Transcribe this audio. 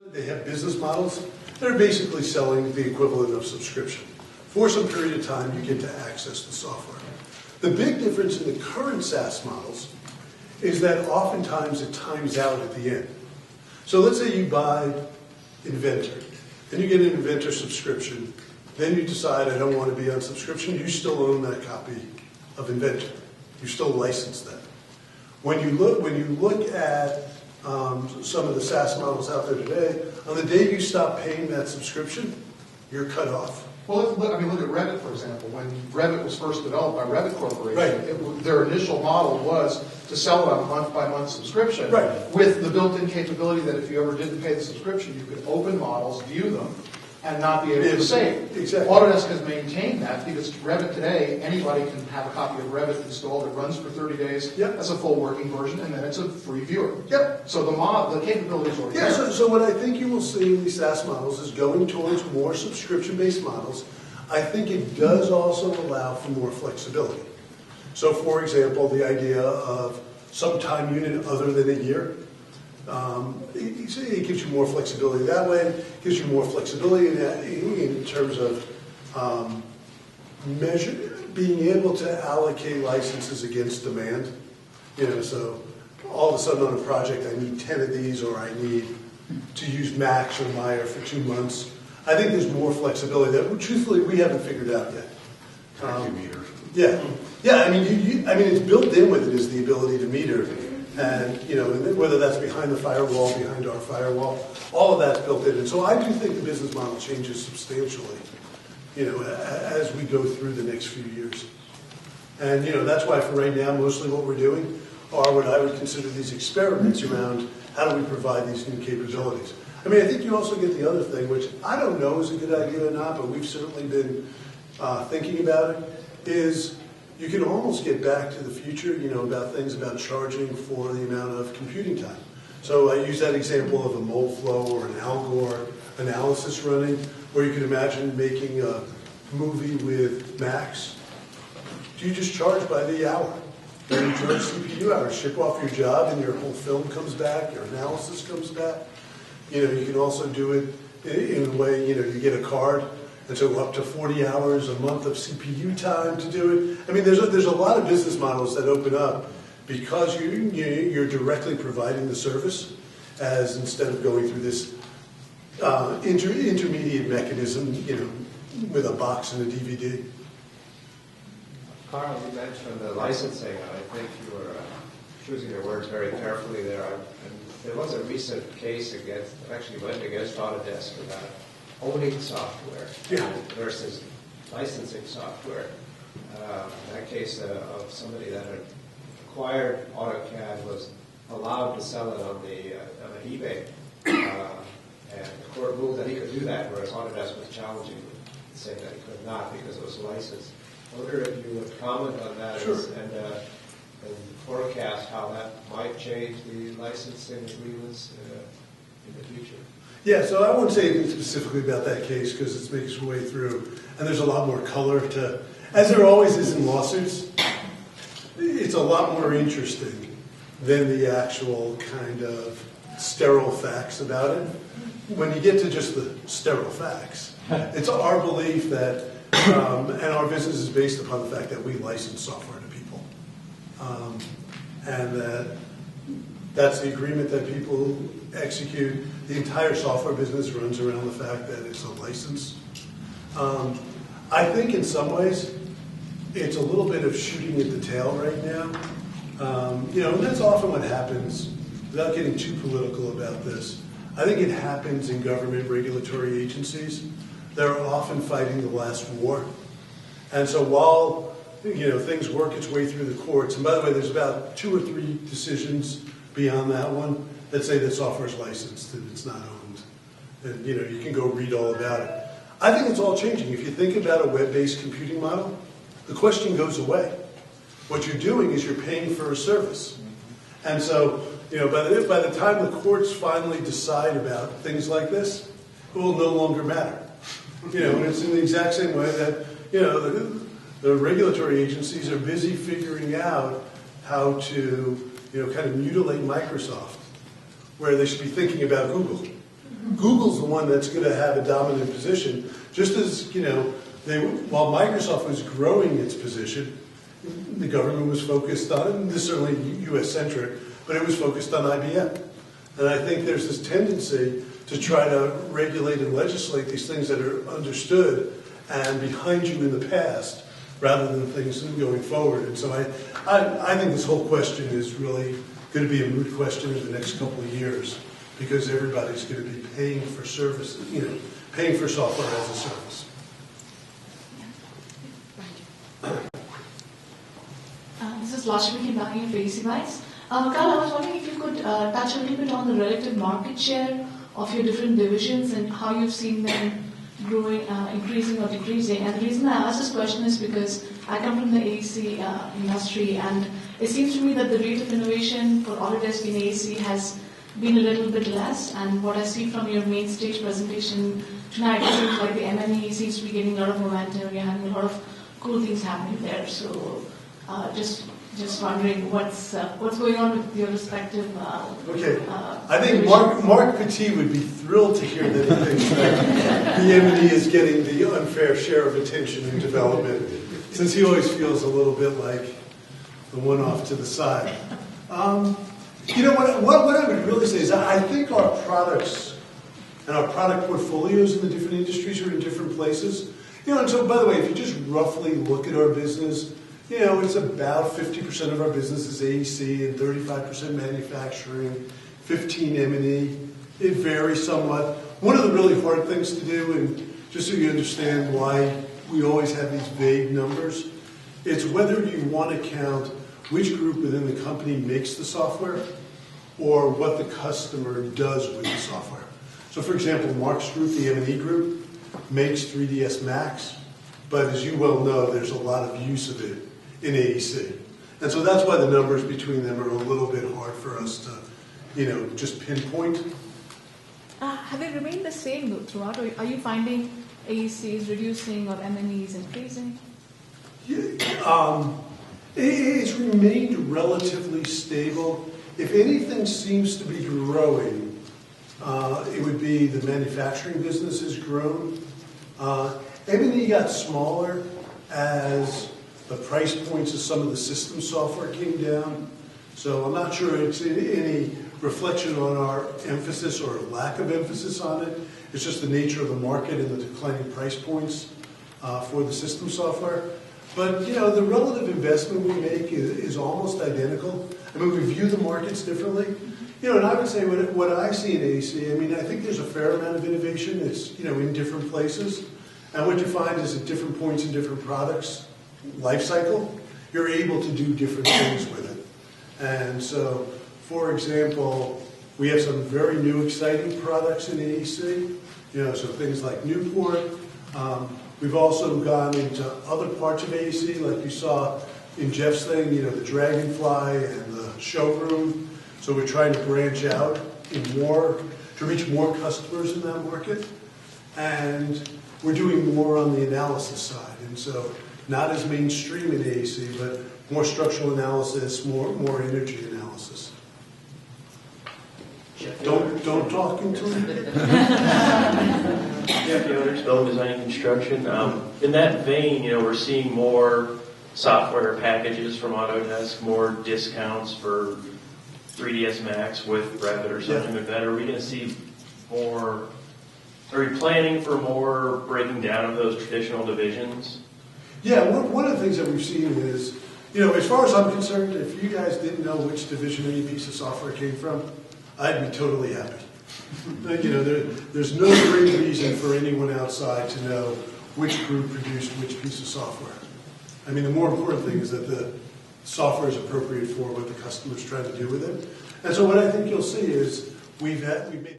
They have business models that are basically selling the equivalent of subscription. For some period of time, you get to access the software. The big difference in the current SaaS models is that oftentimes it times out at the end. So let's say you buy Inventor, and you get an Inventor subscription. Then you decide, I don't want to be on subscription. You still own that copy of Inventor. You still license that. When you look at some of the SaaS models out there today, on the day you stop paying that subscription, you're cut off. Well, look at Revit, for example. When Revit was first developed by Revit Corporation, right. Their initial model was to sell it on a month-by-month subscription, right. with the built-in capability that if you ever didn't pay the subscription, you could open models, view them, and not be able to save. Exactly. Autodesk has maintained that because Revit today, anybody can have a copy of Revit installed. It runs for 30 days. Yep. That's a full working version, and then it's a free viewer. Yep. So the capabilities are there. So what I think you will see in these SaaS models is going towards more subscription-based models. I think it does also allow for more flexibility. So for example, the idea of some time unit other than a year, it gives you more flexibility that way. It gives you more flexibility in terms of being able to allocate licenses against demand. So all of a sudden on a project, I need 10 of these, or I need to use Max or Maya for 2 months. I think there's more flexibility that, truthfully, we haven't figured out yet. Yeah. I mean, it's built in with it is the ability to meter. And whether that's behind the firewall, behind our firewall, all of that's built in. And so I do think the business model changes substantially, as we go through the next few years. And that's why for right now, mostly what we're doing are what I would consider these experiments around how do we provide these new capabilities. I mean, I think you also get the other thing, which I don't know is a good idea or not, but we've certainly been thinking about it, is you can almost get back to the future, about things about charging for the amount of computing time. So I use that example of a Moldflow or an Algor analysis running, where you can imagine making a movie with Max. Do you just charge by the hour? Do you charge CPU hours? Ship off your job and your whole film comes back, your analysis comes back. You can also do it in a way, you get a card. And so up to 40 hours a month of CPU time to do it. I mean, there's a lot of business models that open up because you're directly providing the service, as instead of going through this intermediate mechanism, with a box and a DVD. Carl, you mentioned the licensing, and I think you were choosing your words very carefully there. There was a recent case went against Autodesk about owning software versus licensing software. In that case, of somebody that had acquired AutoCAD was allowed to sell it on eBay, and the court ruled that he could do that, whereas Autodesk was challenging him, saying that he could not because it was licensed. I wonder if you would comment on that. Sure. And forecast how that might change the licensing agreements in the future. Yeah, so I won't say anything specifically about that case because it's making its way through, and there's a lot more color to, as there always is in lawsuits, it's a lot more interesting than the actual kind of sterile facts about it. When you get to just the sterile facts, it's our belief that, and our business is based upon the fact that we license software to people. And that's the agreement that people execute. The entire software business runs around the fact that it's a license. I think in some ways, it's a little bit of shooting at the tail right now. And that's often what happens, without getting too political about this. I think it happens in government regulatory agencies. They're often fighting the last war. And so while things work its way through the courts, and by the way, there's about 2 or 3 decisions beyond that one that say that software is licensed and it's not owned. And you can go read all about it. I think it's all changing. If you think about a web-based computing model, the question goes away. What you're doing is you're paying for a service. And so, by the time the courts finally decide about things like this, it will no longer matter. And it's in the exact same way that, the regulatory agencies are busy figuring out how to, kind of mutilate Microsoft, where they should be thinking about Google. Google's the one that's going to have a dominant position, just as, while Microsoft was growing its position, the government was focused on, and this is certainly US-centric, but it was focused on IBM. And I think there's this tendency to try to regulate and legislate these things that are understood and behind you in the past, rather than things going forward. And so I think this whole question is really going to be a moot question in the next couple of years, because everybody's going to be paying for services, paying for software as a service. This is Lashmi Bhagyan for AC Bites. Carl, I was wondering if you could touch a little bit on the relative market share of your different divisions and how you've seen them growing, increasing or decreasing. And the reason I ask this question is because I come from the AEC industry, and it seems to me that the rate of innovation for Autodesk in AEC has been a little bit less. And what I see from your main stage presentation tonight, it seems like the M&E seems to be getting a lot of momentum. You're having a lot of cool things happening there. So just wondering what's going on with your respective. Okay, I think Mark Petit would be thrilled to hear that he thinks that the M&E is getting the unfair share of attention in development, since he always feels a little bit like the one off to the side. What I would really say is I think our products and our product portfolios in the different industries are in different places. And so, by the way, if you just roughly look at our business, it's about 50% of our business is AEC and 35% manufacturing, 15 M&E. It varies somewhat. One of the really hard things to do, and just so you understand why we always have these vague numbers, it's whether you want to count which group within the company makes the software or what the customer does with the software. So for example, Mark's group, the M&E group, makes 3ds Max, but as you well know, there's a lot of use of it in AEC. And so that's why the numbers between them are a little bit hard for us to, just pinpoint. Have they remained the same though, throughout, or are you finding AEC is reducing or M&E is increasing? It's remained relatively stable. If anything seems to be growing, it would be the manufacturing business has grown. M&E got smaller as the price points of some of the system software came down. So I'm not sure it's any reflection on our emphasis or lack of emphasis on it. It's just the nature of the market and the declining price points for the system software. But, the relative investment we make is almost identical. I mean, we view the markets differently. And I would say what I see in AEC, I think there's a fair amount of innovation that's, in different places. And what you find is at different points in different products life cycle, you're able to do different things with it. And so, for example, we have some very new exciting products in AEC, so things like Newport. We've also gone into other parts of AEC, like you saw in Jeff's thing, the Dragonfly and the showroom. So we're trying to branch out to reach more customers in that market. And we're doing more on the analysis side. And so not as mainstream in AEC, but more structural analysis, more energy analysis. Don't talk into it. Jeff Yoder's Building Design and Construction. In that vein, we're seeing more software packages from Autodesk, more discounts for 3ds Max with Revit or something like that. Are we going to see more? Are we planning for more breaking down of those traditional divisions? Yeah, one of the things that we've seen is, as far as I'm concerned, if you guys didn't know which division any piece of software came from, I'd be totally happy. There's no great reason for anyone outside to know which group produced which piece of software. The more important thing is that the software is appropriate for what the customer's trying to do with it. And so what I think you'll see is we've made